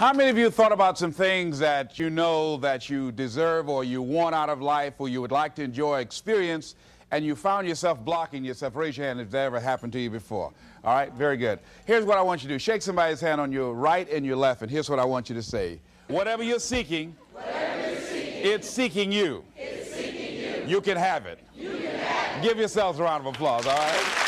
How many of you thought about some things that you know that you deserve or you want out of life or you would like to enjoy, experience, and you found yourself blocking yourself? Raise your hand if that ever happened to you before. All right, very good. Here's what I want you to do. Shake somebody's hand on your right and your left, and here's what I want you to say. Whatever you're seeking, it's seeking you. It's seeking you. You can have it. You can have it. Give yourselves a round of applause, all right?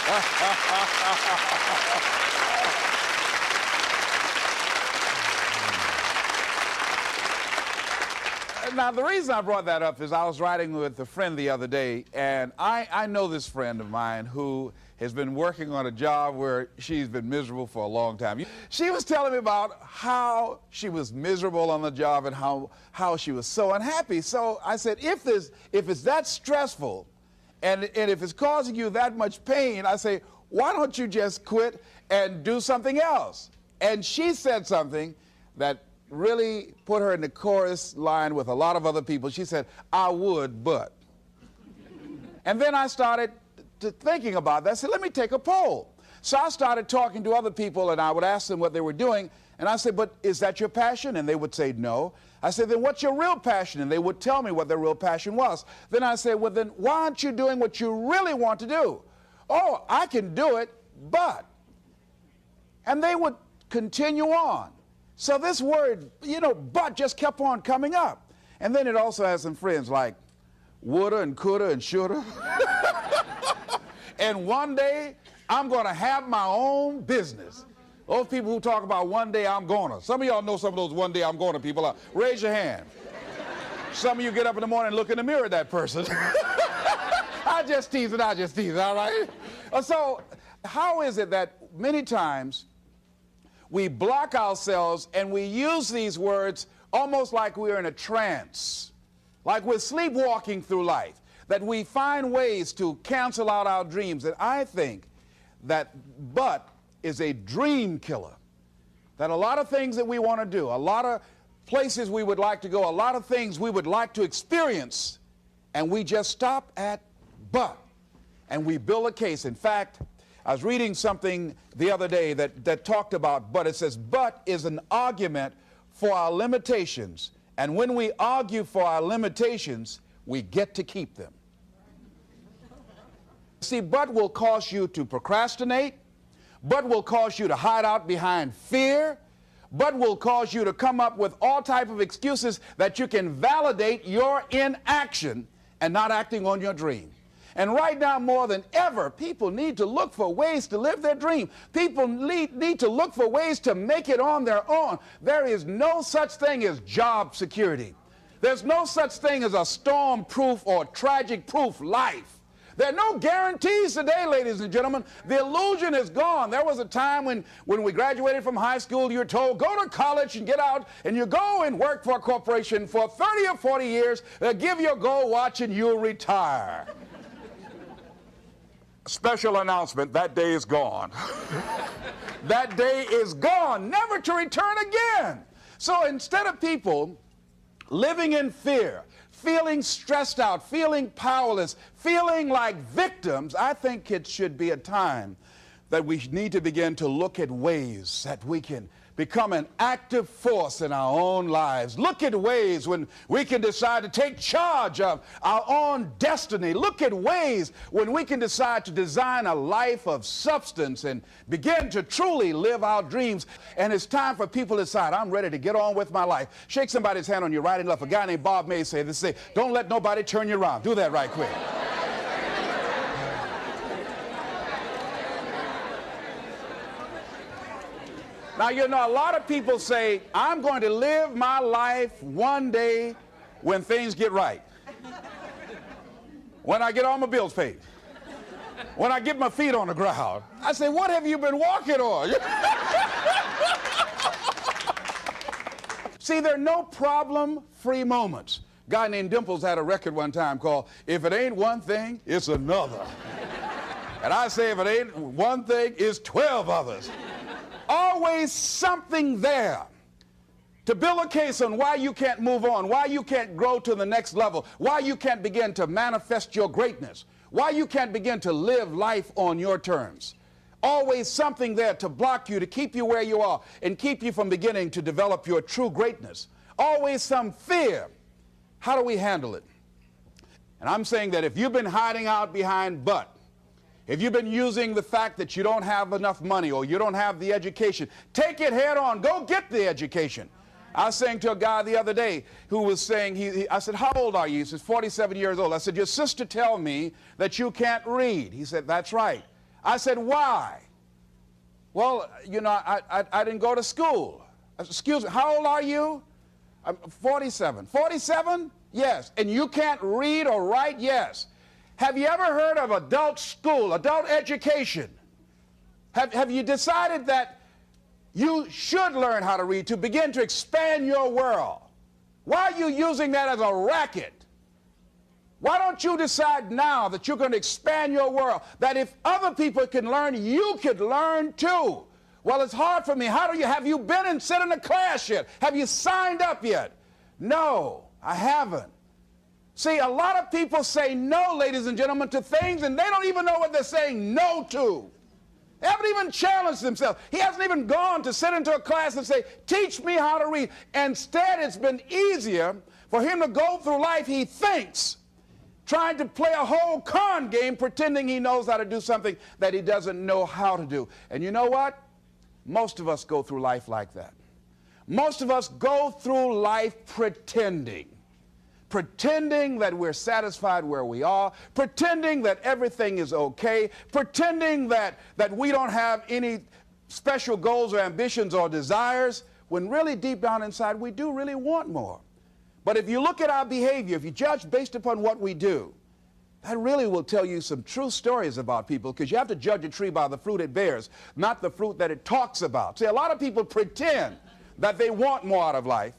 Now, the reason I brought that up is I was riding with a friend the other day, and I know this friend of mine who has been working on a job where she's been miserable for a long time. She was telling me about how she was miserable on the job and how she was so unhappy. So I said, if it's that stressful and if it's causing you that much pain, I say, why don't you just quit and do something else? And she said something that really put her in the chorus line with a lot of other people. She said, I would, but. And then I started thinking about that. I said, let me take a poll. So I started talking to other people, and I would ask them what they were doing. And I said, but is that your passion? And they would say no. I said, then what's your real passion? And they would tell me what their real passion was. Then I said, well, then why aren't you doing what you really want to do? Oh, I can do it, but. And they would continue on. So this word, but just kept on coming up. And then it also has some friends like woulda and coulda and shoulda. And one day, I'm going to have my own business. Those people who talk about one day I'm gonna. Some of y'all know some of those one day I'm gonna people. Raise your hand. Some of you get up in the morning and look in the mirror at that person. I just tease it, all right? So how is it that many times we block ourselves and we use these words almost like we're in a trance, like we're sleepwalking through life, that we find ways to cancel out our dreams? And I think that but is a dream killer, that a lot of things that we want to do, a lot of places we would like to go, a lot of things we would like to experience, and we just stop at but, and we build a case. In fact, I was reading something the other day that talked about but. It says, but is an argument for our limitations. And when we argue for our limitations, we get to keep them. See, but will cause you to procrastinate. But will cause you to hide out behind fear. But will cause you to come up with all type of excuses that you can validate your inaction and not acting on your dream. And right now, more than ever, people need to look for ways to live their dream. People need to look for ways to make it on their own. There is no such thing as job security. There's no such thing as a storm-proof or tragic-proof life. There are no guarantees today, ladies and gentlemen. The illusion is gone. There was a time when we graduated from high school, you were told, go to college and get out, and you go and work for a corporation for 30 or 40 years, give your gold watch, and you'll retire. Special announcement, that day is gone. That day is gone, never to return again. So instead of people living in fear, feeling stressed out, feeling powerless, feeling like victims, I think it should be a time that we need to begin to look at ways that we can become an active force in our own lives. Look at ways when we can decide to take charge of our own destiny. Look at ways when we can decide to design a life of substance and begin to truly live our dreams. And it's time for people to decide, I'm ready to get on with my life. Shake somebody's hand on your right and left. A guy named Bob May say this, don't let nobody turn you around. Do that right quick. Now, a lot of people say, I'm going to live my life one day when things get right. When I get all my bills paid. When I get my feet on the ground. I say, what have you been walking on? See, there are no problem-free moments. A guy named Dimples had a record one time called, If It Ain't One Thing, It's Another. And I say, if it ain't one thing, it's 12 others. Always something there to build a case on why you can't move on, why you can't grow to the next level, why you can't begin to manifest your greatness, why you can't begin to live life on your terms. Always something there to block you, to keep you where you are, and keep you from beginning to develop your true greatness. Always some fear. How do we handle it? And I'm saying that if you've been hiding out behind but, if you've been using the fact that you don't have enough money or you don't have the education, take it head on. Go get the education. I was saying to a guy the other day who was saying, I said, how old are you? He says, 47 years old. I said, your sister tell me that you can't read. He said, that's right. I said, why? Well, you know, I didn't go to school. I said, excuse me, how old are you? I'm 47. 47? Yes. And you can't read or write? Yes. Have you ever heard of adult school, adult education? Have you decided that you should learn how to read to begin to expand your world? Why are you using that as a racket? Why don't you decide now that you're going to expand your world, that if other people can learn, you could learn too? Well, it's hard for me. Have you been and sit in a class yet? Have you signed up yet? No, I haven't. See, a lot of people say no, ladies and gentlemen, to things, and they don't even know what they're saying no to. They haven't even challenged themselves. He hasn't even gone to sit into a class and say, teach me how to read. Instead, it's been easier for him to go through life, he thinks, trying to play a whole con game, pretending he knows how to do something that he doesn't know how to do. And you know what? Most of us go through life like that. Most of us go through life pretending that we're satisfied where we are, pretending that everything is okay, pretending that we don't have any special goals or ambitions or desires, when really deep down inside we do really want more. But if you look at our behavior, if you judge based upon what we do, that really will tell you some true stories about people, because you have to judge a tree by the fruit it bears, not the fruit that it talks about. See, a lot of people pretend that they want more out of life,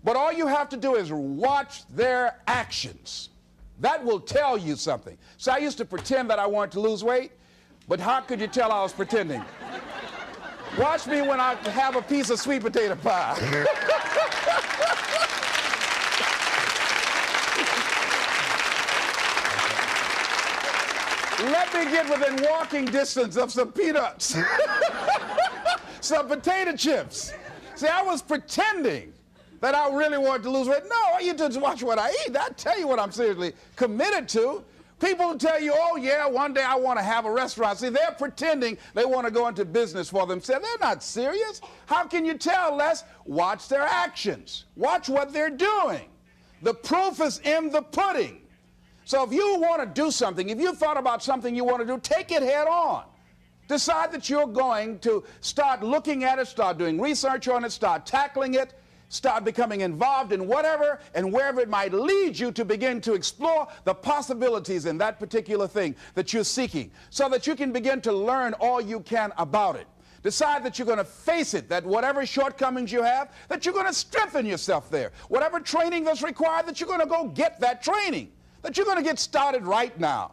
but all you have to do is watch their actions. That will tell you something. So I used to pretend that I wanted to lose weight, but how could you tell I was pretending? Watch me when I have a piece of sweet potato pie. Let me get within walking distance of some peanuts, some potato chips. See, I was pretending that I really wanted to lose weight. No, all you do is watch what I eat. I'll tell you what I'm seriously committed to. People will tell you, oh yeah, one day I want to have a restaurant. See, they're pretending they want to go into business for themselves. They're not serious. How can you tell, Les? Watch their actions. Watch what they're doing. The proof is in the pudding. So if you want to do something, if you thought about something you want to do, take it head on. Decide that you're going to start looking at it, start doing research on it, start tackling it, start becoming involved in whatever and wherever it might lead you to begin to explore the possibilities in that particular thing that you're seeking, so that you can begin to learn all you can about it. Decide that you're going to face it, that whatever shortcomings you have, that you're going to strengthen yourself there. Whatever training that's required, that you're going to go get that training, that you're going to get started right now.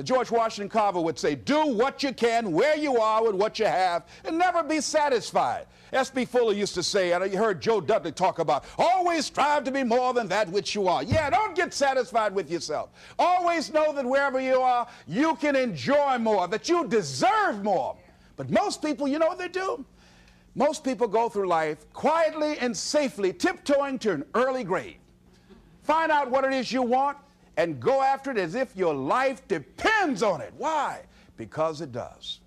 George Washington Carver would say, do what you can, where you are with what you have, and never be satisfied. S.B. Fuller used to say, and you heard Joe Dudley talk about, always strive to be more than that which you are. Yeah, don't get satisfied with yourself. Always know that wherever you are, you can enjoy more, that you deserve more. But most people, you know what they do? Most people go through life quietly and safely, tiptoeing to an early grave. Find out what it is you want, and go after it as if your life depends on it. Why? Because it does.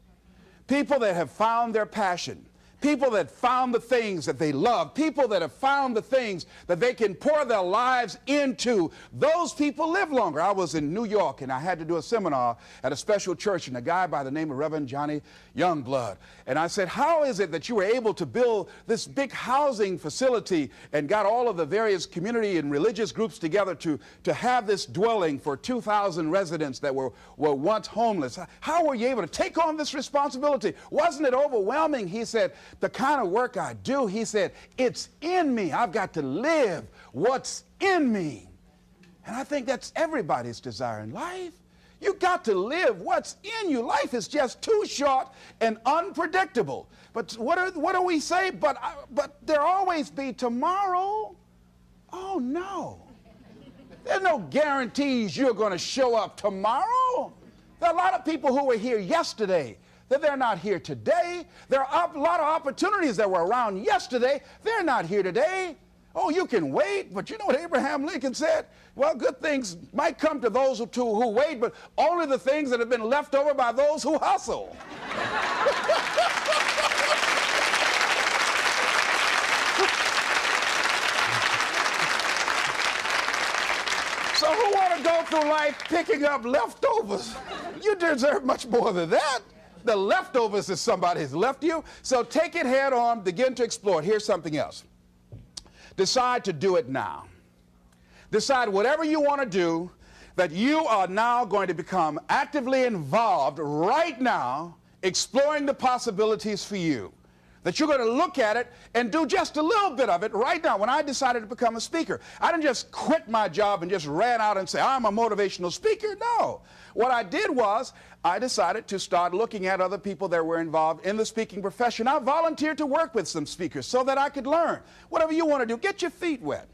People that have found their passion, people that found the things that they love, people that have found the things that they can pour their lives into, those people live longer. I was in New York and I had to do a seminar at a special church, and a guy by the name of Reverend Johnny Youngblood. And I said, how is it that you were able to build this big housing facility and got all of the various community and religious groups together to have this dwelling for 2,000 residents that were once homeless? How were you able to take on this responsibility? Wasn't it overwhelming? He said, the kind of work I do, he said, it's in me. I've got to live what's in me. And I think that's everybody's desire in life. You got to live what's in you. Life is just too short and unpredictable. But what do we say? But there always be tomorrow. Oh no. There's no guarantees you're going to show up tomorrow. There are a lot of people who were here yesterday that they're not here today. There are a lot of opportunities that were around yesterday. They're not here today. Oh, you can wait, but you know what Abraham Lincoln said? Well, good things might come to those who wait, but only the things that have been left over by those who hustle. So who want to go through life picking up leftovers? You deserve much more than that. The leftovers is somebody has left you. So take it head on, begin to explore it. Here's something else. Decide to do it now. Decide whatever you want to do, that you are now going to become actively involved right now, exploring the possibilities for you. That you're going to look at it and do just a little bit of it right now. When I decided to become a speaker, I didn't just quit my job and just ran out and say, I'm a motivational speaker. No. What I did was I decided to start looking at other people that were involved in the speaking profession. I volunteered to work with some speakers so that I could learn. Whatever you want to do, get your feet wet.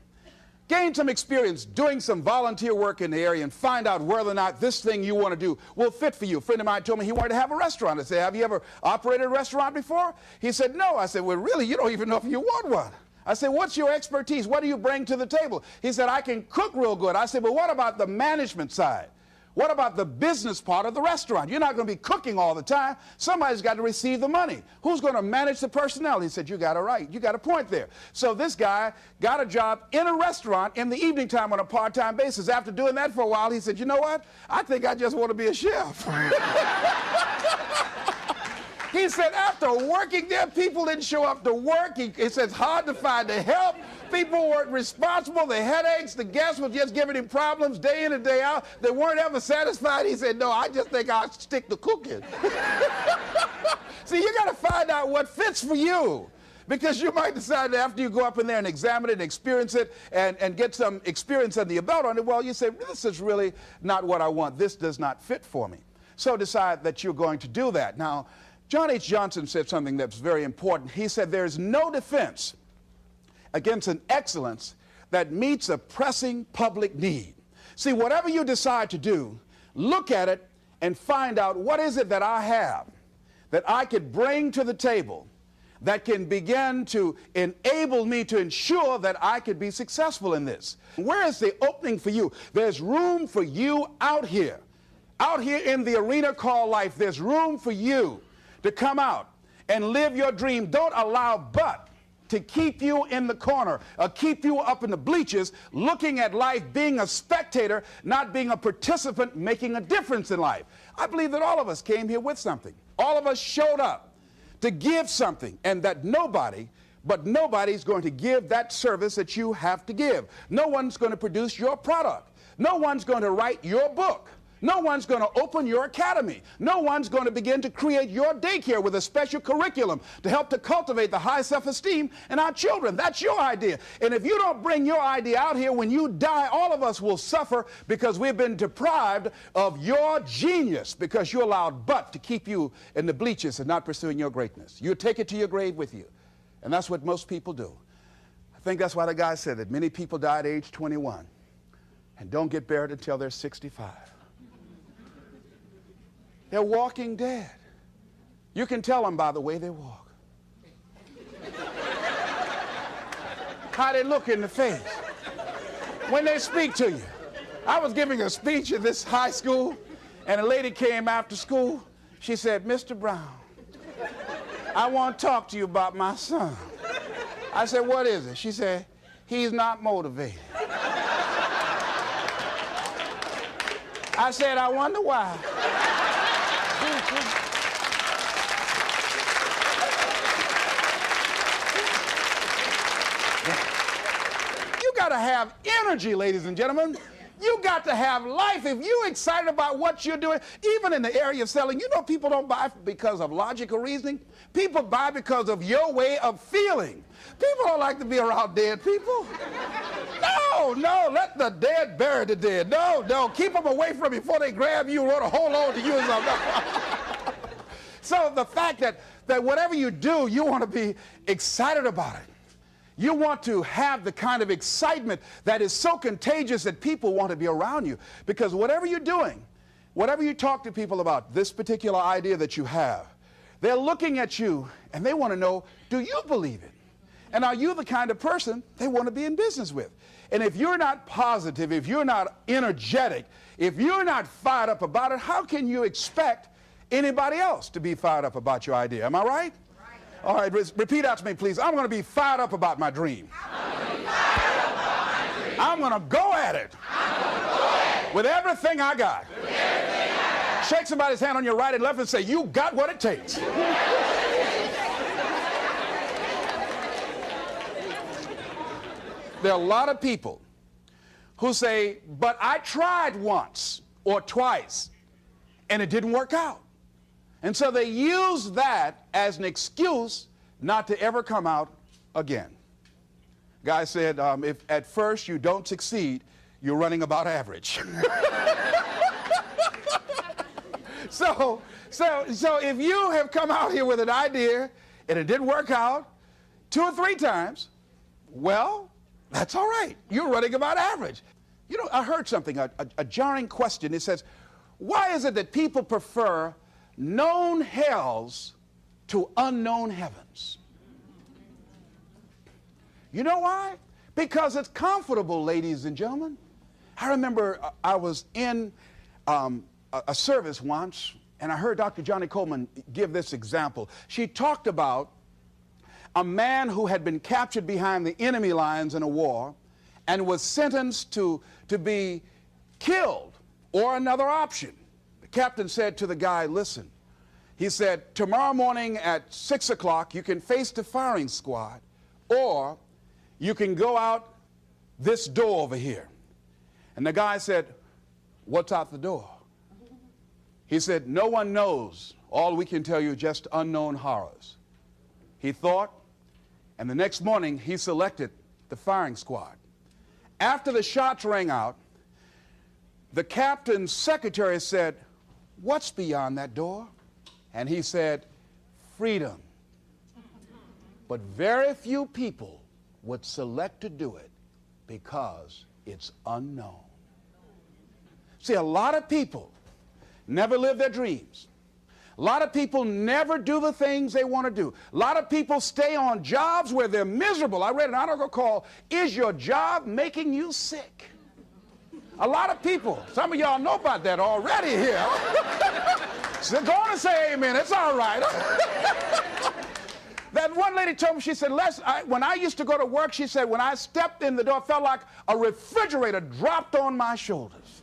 Gain some experience doing some volunteer work in the area and find out whether or not this thing you want to do will fit for you. A friend of mine told me he wanted to have a restaurant. I said, have you ever operated a restaurant before? He said, no. I said, well, really, you don't even know if you want one. I said, what's your expertise? What do you bring to the table? He said, I can cook real good. I said, well, what about the management side? What about the business part of the restaurant? You're not going to be cooking all the time. Somebody's got to receive the money. Who's going to manage the personnel? He said, you got it right. You got a point there. So this guy got a job in a restaurant in the evening time on a part-time basis. After doing that for a while, he said, you know what? I think I just want to be a chef. He said, after working there, people didn't show up to work. He said, it's hard to find the help. People weren't responsible. The headaches, the guests were just giving him problems day in and day out. They weren't ever satisfied. He said, no, I just think I'll stick to cooking. See, you got to find out what fits for you. Because you might decide that after you go up in there and examine it and experience it and get some experience under your belt on it, well, you say, this is really not what I want. This does not fit for me. So decide that you're going to do that. Now, John H. Johnson said something that's very important. He said, there's no defense against an excellence that meets a pressing public need. See, whatever you decide to do, look at it and find out what is it that I have that I could bring to the table that can begin to enable me to ensure that I could be successful in this. Where is the opening for you? There's room for you out here in the arena called life. There's room for you to come out and live your dream. Don't allow but to keep you in the corner, or keep you up in the bleachers, looking at life, being a spectator, not being a participant, making a difference in life. I believe that all of us came here with something. All of us showed up to give something, and that nobody's going to give that service that you have to give. No one's going to produce your product. No one's going to write your book. No one's going to open your academy. No one's going to begin to create your daycare with a special curriculum to help to cultivate the high self-esteem in our children. That's your idea. And if you don't bring your idea out here, when you die, all of us will suffer because we've been deprived of your genius because you allowed but to keep you in the bleachers and not pursuing your greatness. You take it to your grave with you. And that's what most people do. I think that's why the guy said that many people die at age 21 and don't get buried until they're 65. They're walking dead. You can tell them by the way they walk. How they look in the face. When they speak to you. I was giving a speech at this high school, and a lady came after school. She said, Mr. Brown, I want to talk to you about my son. I said, what is it? She said, he's not motivated. I said, I wonder why. You got to have energy, ladies and gentlemen. You got to have life. If you're excited about what you're doing, even in the area of selling, you know people don't buy because of logical reasoning. People buy because of your way of feeling. People don't like to be around dead people. No, let the dead bury the dead. No, keep them away from you before they grab you and want to hold on to you or something. So the fact that whatever you do, you want to be excited about it. You want to have the kind of excitement that is so contagious that people want to be around you. Because whatever you're doing, whatever you talk to people about, this particular idea that you have, They're looking at you and they want to know, do you believe it? And are you the kind of person they want to be in business with? And if you're not positive, if you're not energetic, if you're not fired up about it, how can you expect anybody else to be fired up about your idea? Am I right? All right, repeat out to me, please. I'm going to be fired up about my dream. I'm going to go at it with everything I got. Shake somebody's hand on your right and left and say, you got what it takes. There are a lot of people who say, but I tried once or twice and it didn't work out. And so they use that as an excuse not to ever come out again. Guy said, if at first you don't succeed, you're running about average. So if you have come out here with an idea and it didn't work out 2 or 3 times, well, that's all right. You're running about average. You know, I heard something, a jarring question. It says, why is it that people prefer known hells to unknown heavens? You know why? Because it's comfortable, ladies and gentlemen. I remember I was in a service once, and I heard Dr. Johnny Coleman give this example. She talked about a man who had been captured behind the enemy lines in a war and was sentenced to be killed or another option. The captain said to the guy, listen, he said, tomorrow morning at 6 o'clock, you can face the firing squad, or you can go out this door over here. And the guy said, what's out the door? He said, no one knows. All we can tell you is just unknown horrors. He thought, and the next morning he selected the firing squad. After the shots rang out, the captain's secretary said, what's beyond that door? And he said, freedom. But very few people would select to do it because it's unknown. See, a lot of people never live their dreams. A lot of people never do the things they want to do. A lot of people stay on jobs where they're miserable. I read an article called, Is Your Job Making You Sick? A lot of people, some of y'all know about that already here. So go on and say amen, it's all right. That one lady told me, she said, when I used to go to work, she said, when I stepped in the door, it felt like a refrigerator dropped on my shoulders.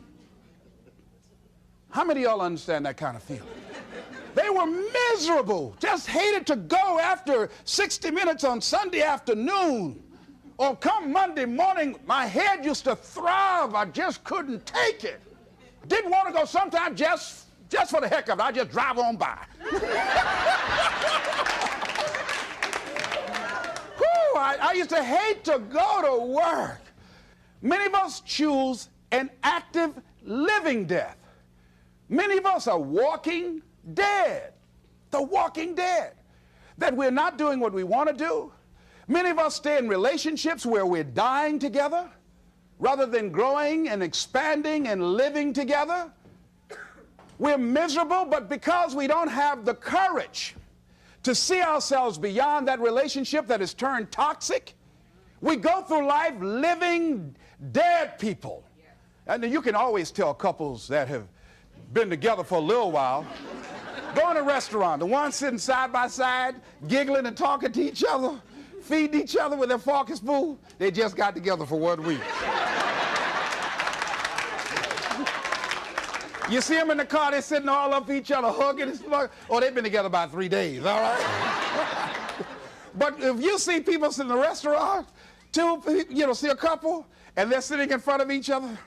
How many of y'all understand that kind of feeling? They were miserable, just hated to go after 60 minutes on Sunday afternoon. Or come Monday morning, my head used to throb. I just couldn't take it. Didn't want to go sometimes just for the heck of it. I just drive on by. Whew, I used to hate to go to work. Many of us choose an active living death. Many of us are walking dead. The walking dead. That we're not doing what we want to do. Many of us stay in relationships where we're dying together rather than growing and expanding and living together. We're miserable, but because we don't have the courage to see ourselves beyond that relationship that has turned toxic, we go through life living dead people. And you can always tell couples that have been together for a little while. Go in a restaurant, the ones sitting side by side, giggling and talking to each other, feeding each other with their fork and spoon, they just got together for 1 week. You see them in the car, they're sitting all up each other, hugging and slugging. Oh, they've been together about 3 days, all right? But if you see people sitting in a restaurant, see a couple, and they're sitting in front of each other.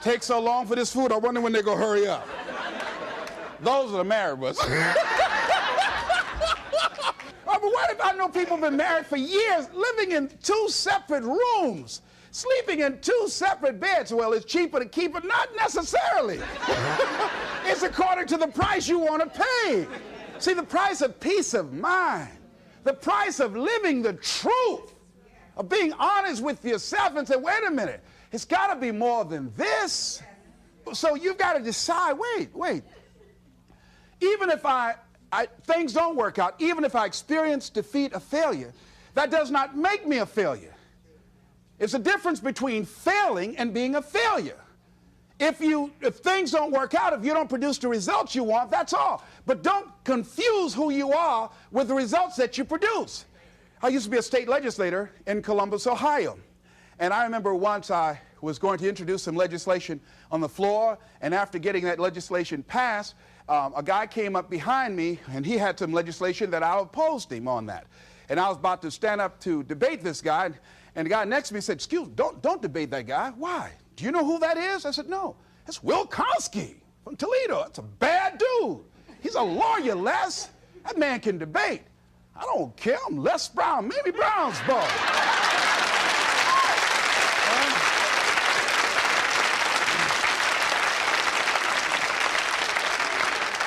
Takes so long for this food, I wonder when they're going to hurry up. Those are the married ones. Oh, but what if I know people have been married for years, living in 2 separate rooms, sleeping in 2 separate beds? Well, it's cheaper to keep it. Not necessarily. It's according to the price you want to pay. See, the price of peace of mind, the price of living the truth, of being honest with yourself and say, wait a minute, it's got to be more than this. So you've got to decide, wait. even if things don't work out, even if I experience defeat or failure, that does not make me a failure. It's a difference between failing and being a failure. If things don't work out, if you don't produce the results you want, that's all. But don't confuse who you are with the results that you produce. I used to be a state legislator in Columbus, Ohio. And I remember once I was going to introduce some legislation on the floor, and after getting that legislation passed, a guy came up behind me, and he had some legislation that I opposed him on that. And I was about to stand up to debate this guy, and the guy next to me said, "Excuse me, don't debate that guy." "Why? Do you know who that is?" I said, "No, it's Will Kosky from Toledo. That's a bad dude. He's a lawyer, Les. That man can debate." "I don't care. I'm Les Brown, Mamie Brown's boy."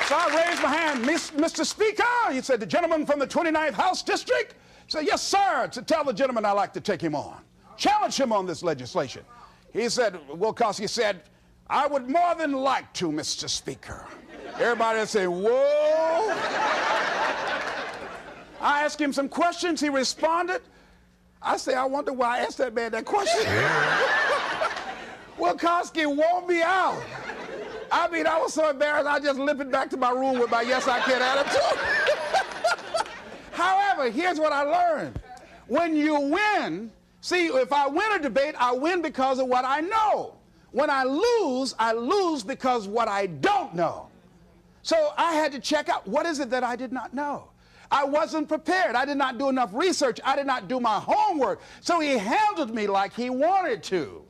So I raised my hand. "Mr. Speaker," he said, "the gentleman from the 29th House District." I said, "Yes, sir. To tell the gentleman I'd like to take him on. Challenge him on this legislation." He said, Will Kosky said, "I would more than like to, Mr. Speaker." Everybody would say, "Whoa." I asked him some questions. He responded. I say, I wonder why I asked that man that question. Will Kosky wore me out. I mean, I was so embarrassed, I just limped back to my room with my yes, I can attitude. However, here's what I learned. When you win, see, if I win a debate, I win because of what I know. When I lose because what I don't know. So I had to check out, what is it that I did not know? I wasn't prepared. I did not do enough research. I did not do my homework. So he handled me like he wanted to.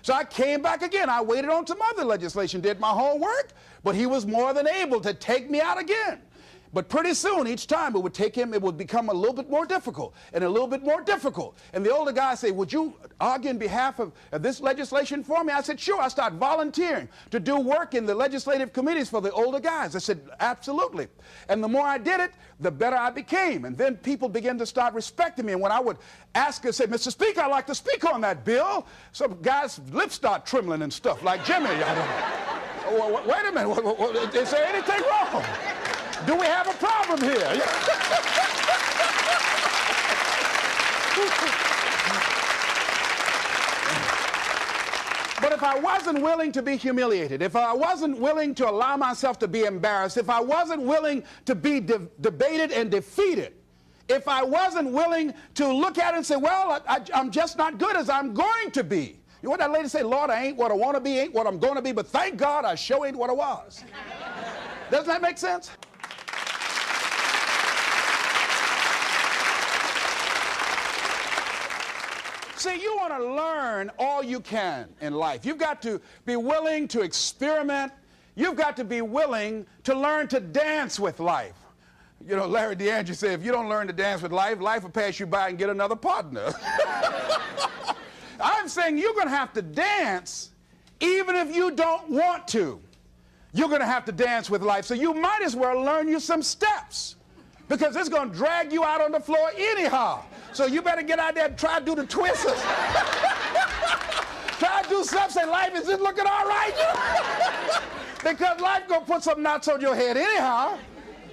So I came back again. I waited on some other legislation, did my homework, but he was more than able to take me out again. But pretty soon, each time it would become a little bit more difficult and a little bit more difficult. And the older guy said, "Would you argue in behalf of this legislation for me?" I said, "Sure." I started volunteering to do work in the legislative committees for the older guys. I said, "Absolutely." And the more I did it, the better I became. And then people began to start respecting me. And when I would ask and say, "Mr. Speaker, I'd like to speak on that bill," some guys' lips start trembling and stuff, like Jimmy. Wait a minute, is there anything wrong? Do we have a problem here? But if I wasn't willing to be humiliated, if I wasn't willing to allow myself to be embarrassed, if I wasn't willing to be debated and defeated, if I wasn't willing to look at it and say, well, I'm just not good as I'm going to be. You know what that lady say? "Lord, I ain't what I want to be, ain't what I'm going to be, but thank God I sure ain't what I was." Doesn't that make sense? See, you want to learn all you can in life. You've got to be willing to experiment. You've got to be willing to learn to dance with life. You know, Larry DeAndre said, if you don't learn to dance with life, life will pass you by and get another partner. I'm saying you're going to have to dance even if you don't want to. You're going to have to dance with life. So you might as well learn you some steps, because it's going to drag you out on the floor anyhow. So you better get out there and try to do the twisters. Try to do something, say, "Life, is this looking all right?" Because life going to put some knots on your head anyhow.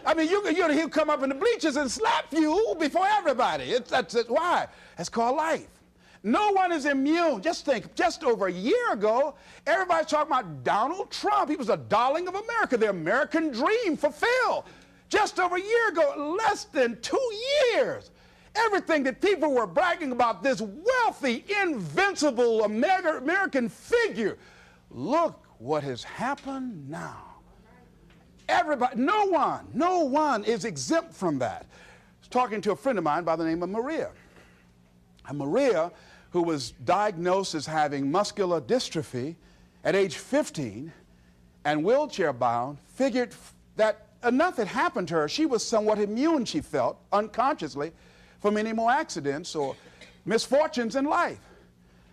I mean, he'll come up in the bleachers and slap you before everybody. That's why? That's called life. No one is immune. Just think, just over a year ago, everybody's talking about Donald Trump. He was a darling of America. The American dream fulfilled. Just over a year ago, less than 2 years. Everything that people were bragging about, this wealthy, invincible American figure. Look what has happened now. Everybody, no one is exempt from that. I was talking to a friend of mine by the name of Maria. And Maria, who was diagnosed as having muscular dystrophy at age 15 and wheelchair bound, figured that enough had happened to her. She was somewhat immune, she felt, unconsciously, from any more accidents or misfortunes in life.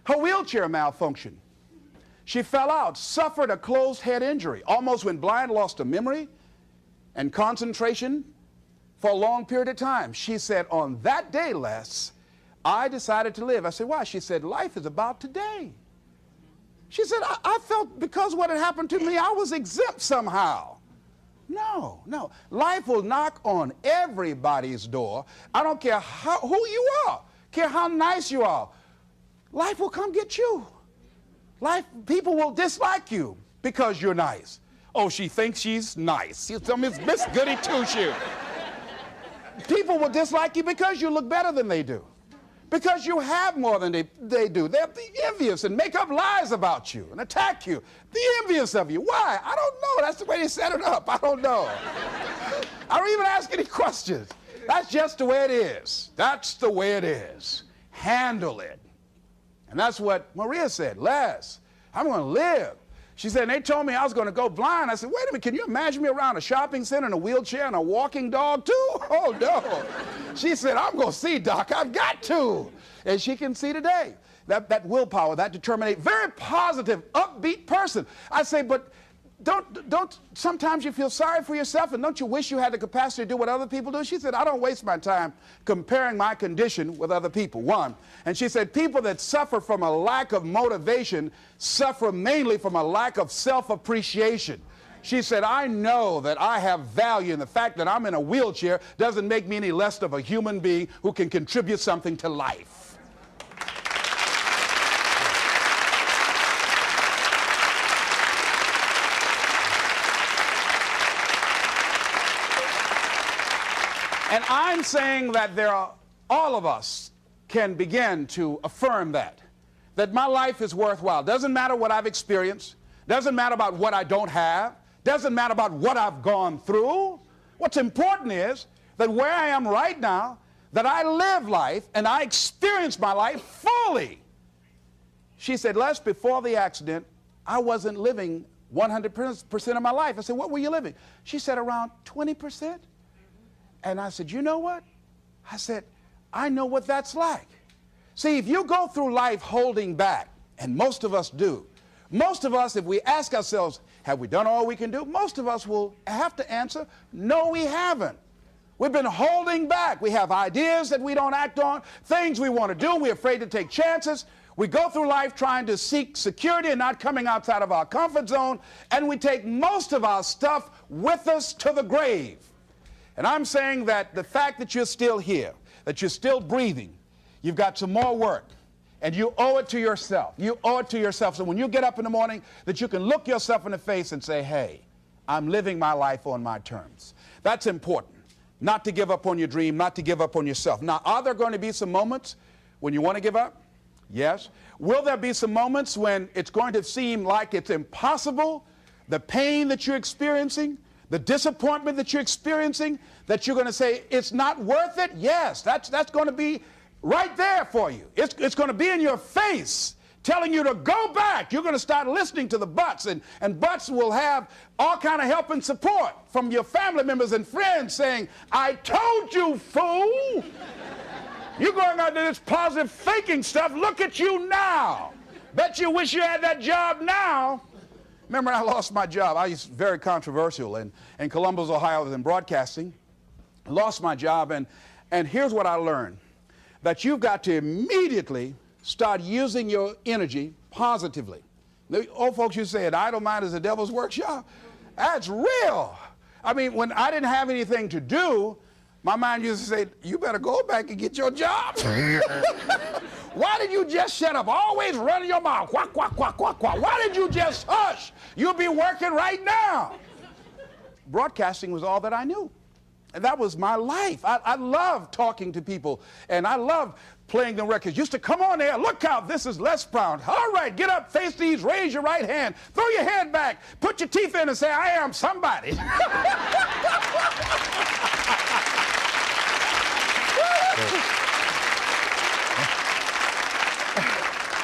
Her wheelchair malfunctioned. She fell out, suffered a closed head injury, almost went blind, lost her memory and concentration for a long period of time. She said, "On that day, Les, I decided to live." I said, "Why?" She said, "Life is about today." She said, I felt because what had happened to me, I was exempt somehow. No, no. Life will knock on everybody's door. I don't care who you are, care how nice you are. Life will come get you. People will dislike you because you're nice. Oh, she thinks she's nice. She's Miss Goody Two-Shoes. People will dislike you because you look better than they do. Because you have more than they do. They'll be envious and make up lies about you and attack you. Be envious of you. Why? I don't know. That's the way they set it up. I don't know. I don't even ask any questions. That's just the way it is. That's the way it is. Handle it. And that's what Maria said. Les, I'm going to live. She said, and they told me I was going to go blind. I said, wait a minute, can you imagine me around a shopping center in a wheelchair and a walking dog too? Oh, no. She said, I'm going to see, Doc. I've got to. And she can see today. That willpower, that determination, very positive, upbeat person. I say, but don't sometimes you feel sorry for yourself and don't you wish you had the capacity to do what other people do? She said, I don't waste my time comparing my condition with other people, one. And she said, people that suffer from a lack of motivation suffer mainly from a lack of self-appreciation. She said, I know that I have value, and the fact that I'm in a wheelchair doesn't make me any less of a human being who can contribute something to life. And I'm saying that all of us can begin to affirm that my life is worthwhile. Doesn't matter what I've experienced, doesn't matter about what I don't have, doesn't matter about what I've gone through. What's important is that where I am right now, that I live life and I experience my life fully. She said, Les, before the accident, I wasn't living 100% of my life. I said, what were you living? She said, around 20%. And I said, you know what? I said, I know what that's like. See, if you go through life holding back, and most of us do, most of us, if we ask ourselves, have we done all we can do? Most of us will have to answer, no, we haven't. We've been holding back. We have ideas that we don't act on, things we want to do. We're afraid to take chances. We go through life trying to seek security and not coming outside of our comfort zone, and we take most of our stuff with us to the grave. And I'm saying that the fact that you're still here, that you're still breathing, you've got some more work, and you owe it to yourself. You owe it to yourself. So when you get up in the morning, that you can look yourself in the face and say, hey, I'm living my life on my terms. That's important. Not to give up on your dream, not to give up on yourself. Now, are there going to be some moments when you want to give up? Yes. Will there be some moments when it's going to seem like it's impossible? The pain that you're experiencing, the disappointment that you're experiencing, that you're going to say, it's not worth it? Yes, that's going to be right there for you. It's going to be in your face, telling you to go back. You're going to start listening to the buts, and buts will have all kind of help and support from your family members and friends saying, I told you, fool. You're going out to this positive faking stuff. Look at you now. Bet you wish you had that job now. Remember, I lost my job. I was very controversial in Columbus, Ohio. I was in broadcasting. I lost my job, and here's what I learned. That you've got to immediately start using your energy positively. The old folks used to say, an idle mind is a devil's workshop. That's real. I mean, when I didn't have anything to do, my mind used to say, you better go back and get your job. Why did you just shut up? Always running your mouth. Quack, quack, quack, quack, quack. Why did you just hush? You'll be working right now. Broadcasting was all that I knew. And that was my life. I love talking to people, and I love playing the records. Used to come on there, look out, this is Les Brown. All right, get up, face these, raise your right hand, throw your head back, put your teeth in and say, I am somebody.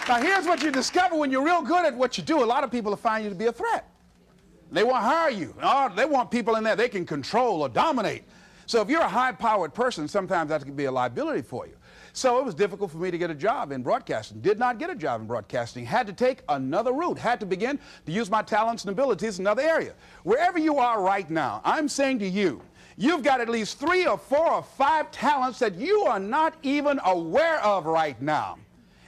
Now, here's what you discover when you're real good at what you do. A lot of people find you to be a threat. They won't hire you. Oh, they want people in there they can control or dominate. So if you're a high-powered person, sometimes that can be a liability for you. So it was difficult for me to get a job in broadcasting. Did not get a job in broadcasting. Had to take another route. Had to begin to use my talents and abilities in another area. Wherever you are right now, I'm saying to you, you've got at least 3 or 4 or 5 talents that you are not even aware of right now.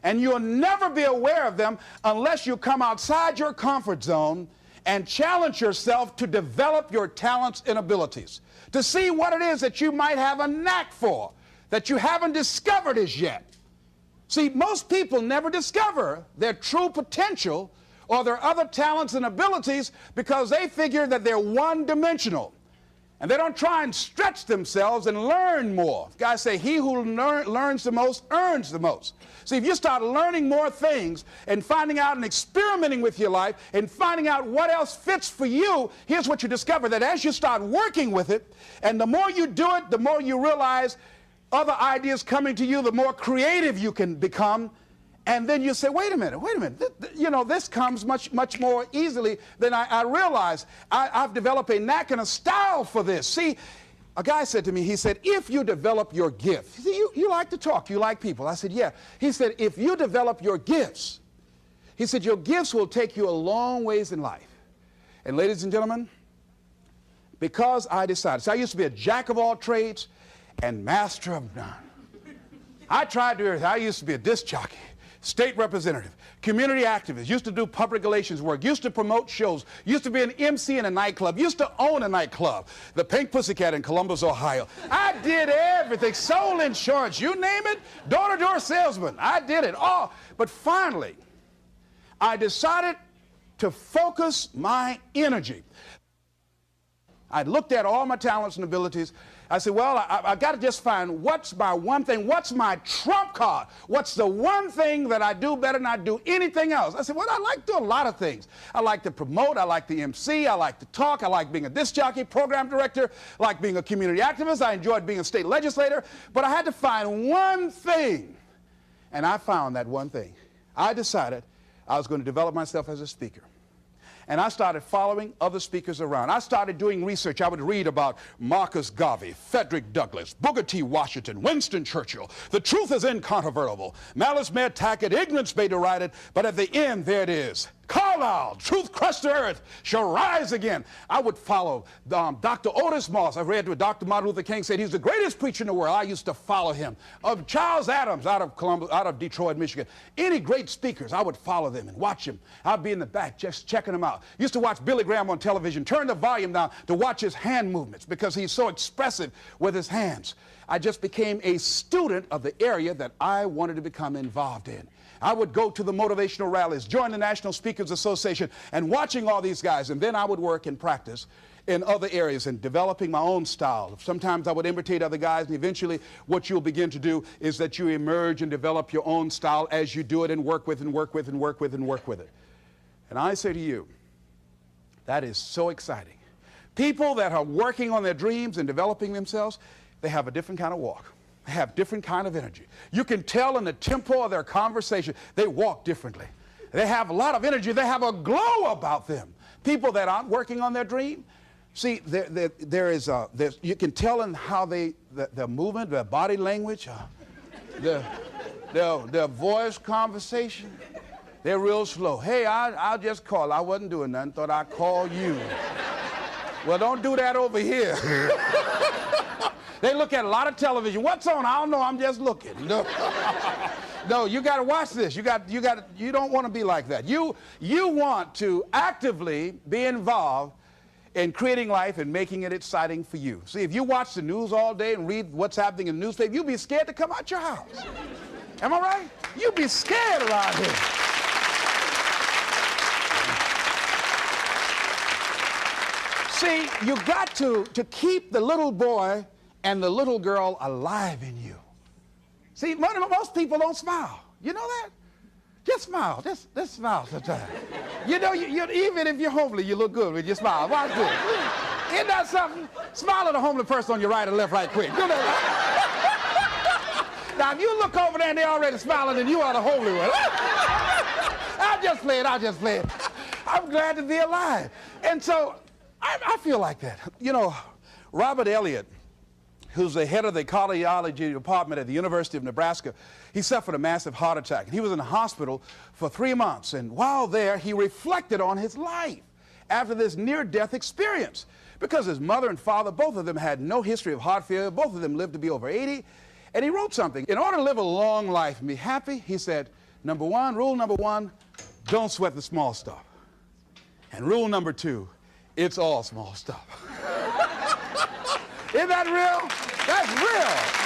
And you'll never be aware of them unless you come outside your comfort zone and challenge yourself to develop your talents and abilities, to see what it is that you might have a knack for, that you haven't discovered as yet. See, most people never discover their true potential or their other talents and abilities because they figure that they're one-dimensional. And they don't try and stretch themselves and learn more. Guys say, he who learns the most earns the most. See, if you start learning more things and finding out and experimenting with your life and finding out what else fits for you, here's what you discover, that as you start working with it, and the more you do it, the more you realize other ideas coming to you, the more creative you can become. And then you say, wait a minute, this comes much more easily than I realized. I've developed a knack and a style for this. See, a guy said to me, he said, if you develop your gift, see, you like to talk, you like people. I said, yeah. He said, if you develop your gifts, he said, your gifts will take you a long ways in life. And ladies and gentlemen, because I decided, so I used to be a jack of all trades and master of none. I tried to do everything. I used to be a disc jockey, state representative, community activist, used to do public relations work, used to promote shows, used to be an MC in a nightclub, used to own a nightclub, the Pink Pussycat in Columbus, Ohio. I did everything, sold insurance, you name it, door-to-door salesman. I did it all. But finally, I decided to focus my energy. I looked at all my talents and abilities. I said, well, I got to just find what's my one thing, what's my trump card, what's the one thing that I do better than I do anything else. I said, well, I like to do a lot of things. I like to promote, I like to MC, I like to talk, I like being a disc jockey, program director, I like being a community activist, I enjoyed being a state legislator, but I had to find one thing, and I found that one thing. I decided I was going to develop myself as a speaker. And I started following other speakers around. I started doing research. I would read about Marcus Garvey, Frederick Douglass, Booker T. Washington, Winston Churchill. The truth is incontrovertible. Malice may attack it, ignorance may deride it, but at the end, there it is. Carlyle, truth crushed to earth, shall rise again. I would follow Dr. Otis Moss. I read what Dr. Martin Luther King said. He's the greatest preacher in the world. I used to follow him. Of Charles Adams out of Detroit, Michigan. Any great speakers, I would follow them and watch them. I'd be in the back just checking them out. Used to watch Billy Graham on television, turn the volume down to watch his hand movements because he's so expressive with his hands. I just became a student of the area that I wanted to become involved in. I would go to the motivational rallies, join the National Speakers Association, and watching all these guys, and then I would work and practice in other areas and developing my own style. Sometimes I would imitate other guys, and eventually what you'll begin to do is that you emerge and develop your own style as you do it and work with and work with and work with and work with it. And I say to you, that is so exciting. People that are working on their dreams and developing themselves, they have a different kind of walk. They have different kind of energy. You can tell in the tempo of their conversation, they walk differently. They have a lot of energy. They have a glow about them. People that aren't working on their dream, see, you can tell in how their movement, their body language, their voice conversation, they're real slow. Hey, I'll just call. I wasn't doing nothing. Thought I'd call you. Well, don't do that over here. They look at a lot of television. What's on? I don't know. I'm just looking. No, no, you got to watch this. You don't want to be like that. You want to actively be involved in creating life and making it exciting for you. See, if you watch the news all day and read what's happening in the newspaper, you'll be scared to come out your house. Am I right? You'll be scared around here. See, you got to keep the little boy and the little girl alive in you. See, most people don't smile. You know that? Just smile. Just smile sometimes. You know, even if you're homely, you look good when you smile. Watch this. Isn't that something? Smile at a homely person on your right and left right quick. You know that? Now, if you look over there and they're already smiling, then you are the homely one. I'll just play it. I'm glad to be alive. And so I feel like that. You know, Robert Elliott, who's the head of the cardiology department at the University of Nebraska, he suffered a massive heart attack. He was in the hospital for 3 months, and while there, he reflected on his life after this near-death experience. Because his mother and father, both of them had no history of heart failure, both of them lived to be over 80, and he wrote something. In order to live a long life and be happy, he said, rule number one, don't sweat the small stuff. And rule number 2, it's all small stuff. Isn't that real? That's real.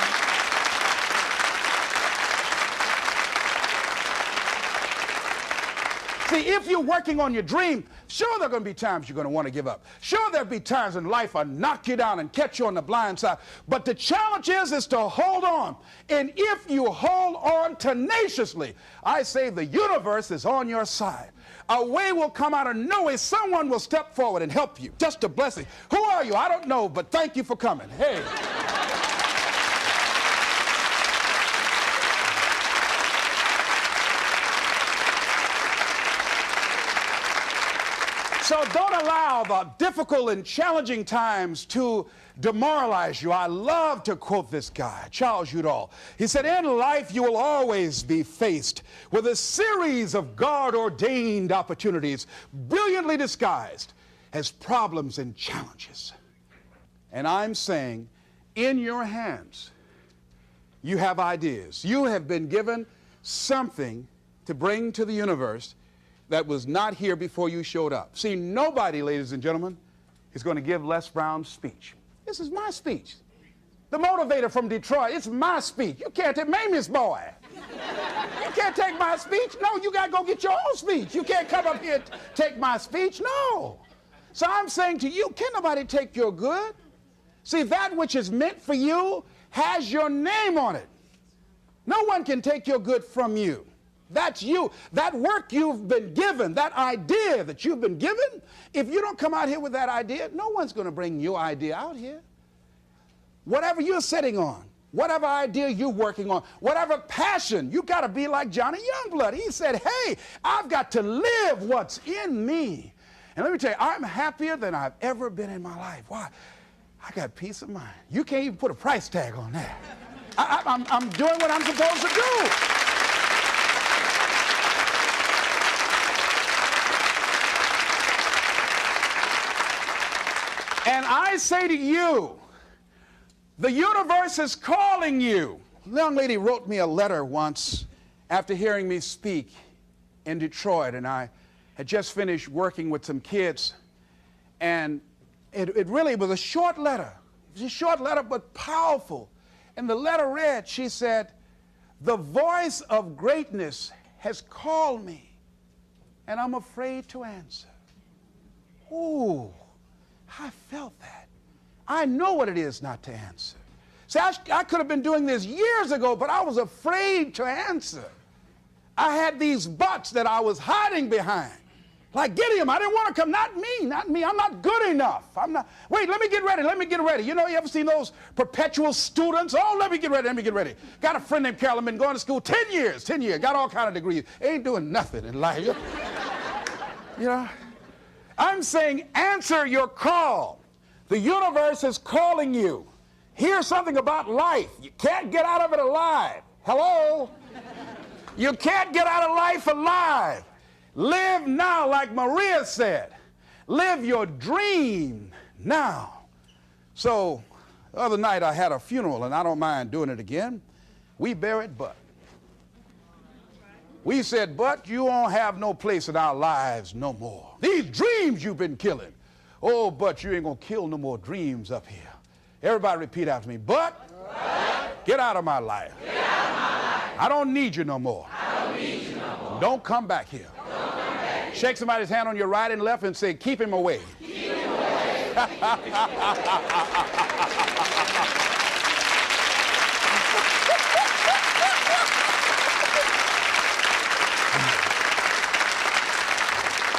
See, if you're working on your dream, sure there are going to be times you're going to want to give up. Sure there'll be times in life I'll knock you down and catch you on the blind side. But the challenge is to hold on. And if you hold on tenaciously, I say the universe is on your side. A way will come out of nowhere. Someone will step forward and help you. Just a blessing. Who are you? I don't know, but thank you for coming. Hey. So don't allow the difficult and challenging times to demoralize you. I love to quote this guy, Charles Udall. He said, in life you will always be faced with a series of God-ordained opportunities, brilliantly disguised as problems and challenges. And I'm saying, in your hands, you have ideas. You have been given something to bring to the universe that was not here before you showed up. See, nobody, ladies and gentlemen, is going to give Les Brown's speech. This is my speech. The motivator from Detroit, it's my speech. You can't take Mamie's boy. You can't take my speech. No, you got to go get your own speech. You can't come up here and take my speech. No. So I'm saying to you, can nobody take your good? See, that which is meant for you has your name on it. No one can take your good from you. That's you. That work you've been given, that idea that you've been given, if you don't come out here with that idea, no one's going to bring your idea out here. Whatever you're sitting on, whatever idea you're working on, whatever passion, you got to be like Johnny Youngblood. He said, hey, I've got to live what's in me. And let me tell you, I'm happier than I've ever been in my life. Why? I got peace of mind. You can't even put a price tag on that. I'm doing what I'm supposed to do. And I say to you, the universe is calling you. A young lady wrote me a letter once after hearing me speak in Detroit, and I had just finished working with some kids, and it really was a short letter. It was a short letter, but powerful. And the letter read, she said, the voice of greatness has called me, and I'm afraid to answer. Ooh. I felt that. I know what it is not to answer. See, I could have been doing this years ago, but I was afraid to answer. I had these buts that I was hiding behind. Like Gideon, I didn't want to come. Not me. I'm not good enough. Wait, let me get ready. You know, you ever seen those perpetual students? Oh, let me get ready. Got a friend named Carolyn, been going to school 10 years, got all kind of degrees. Ain't doing nothing in life. You know? I'm saying answer your call. The universe is calling you. Here's something about life. You can't get out of it alive. Hello? You can't get out of life alive. Live now, like Maria said. Live your dream now. So, the other night I had a funeral, and I don't mind doing it again. We buried Bud. We said, but you won't have no place in our lives no more. These dreams you've been killing. Oh, but you ain't going to kill no more dreams up here. Everybody repeat after me. But get out of my life. Get out of my life. I don't need you no more. I don't need you no more. Don't come back here. Don't come back here. Shake somebody's hand on your right and left and say, keep him away. Keep him away.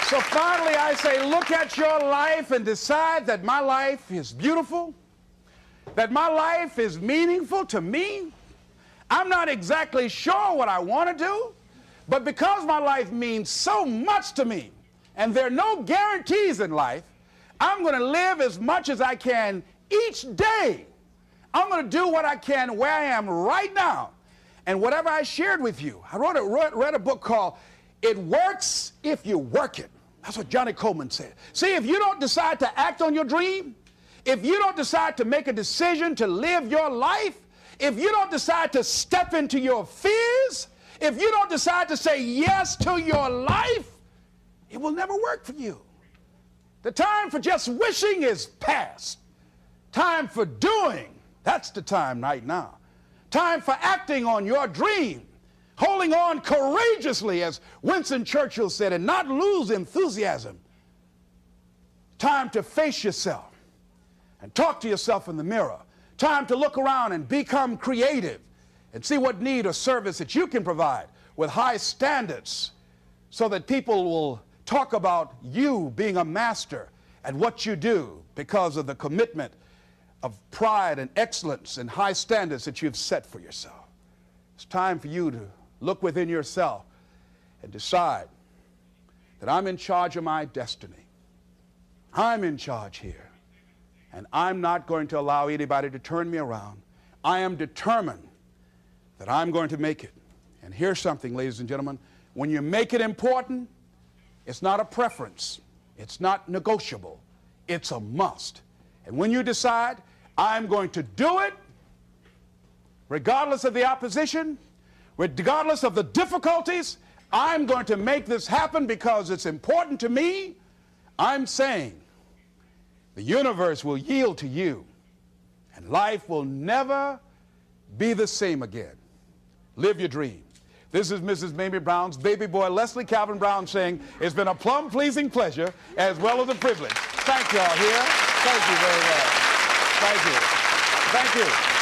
So finally I say, look at your life and decide that my life is beautiful, that my life is meaningful to me. I'm not exactly sure what I want to do, but because my life means so much to me, and there are no guarantees in life, I'm going to live as much as I can each day. I'm going to do what I can where I am right now. And whatever I shared with you, I read a book called It Works If You Work It. That's what Johnny Coleman said. See, if you don't decide to act on your dream, if you don't decide to make a decision to live your life, if you don't decide to step into your fears, if you don't decide to say yes to your life, it will never work for you. The time for just wishing is past. Time for doing, that's the time right now. Time for acting on your dream, holding on courageously, as Winston Churchill said, and not lose enthusiasm. Time to face yourself and talk to yourself in the mirror. Time to look around and become creative and see what need or service that you can provide with high standards so that people will talk about you being a master at what you do because of the commitment of pride and excellence and high standards that you've set for yourself. It's time for you to look within yourself and decide that I'm in charge of my destiny. I'm in charge here, and I'm not going to allow anybody to turn me around. I am determined that I'm going to make it. And here's something, ladies and gentlemen, when you make it important, it's not a preference, it's not negotiable, it's a must. And when you decide, I'm going to do it, regardless of the opposition, regardless of the difficulties, I'm going to make this happen because it's important to me, I'm saying the universe will yield to you and life will never be the same again. Live your dream. This is Mrs. Mamie Brown's baby boy, Leslie Calvin Brown, saying it's been a plum-pleasing pleasure as well as a privilege. Thank you all here. Thank you very much. Thank you. Thank you.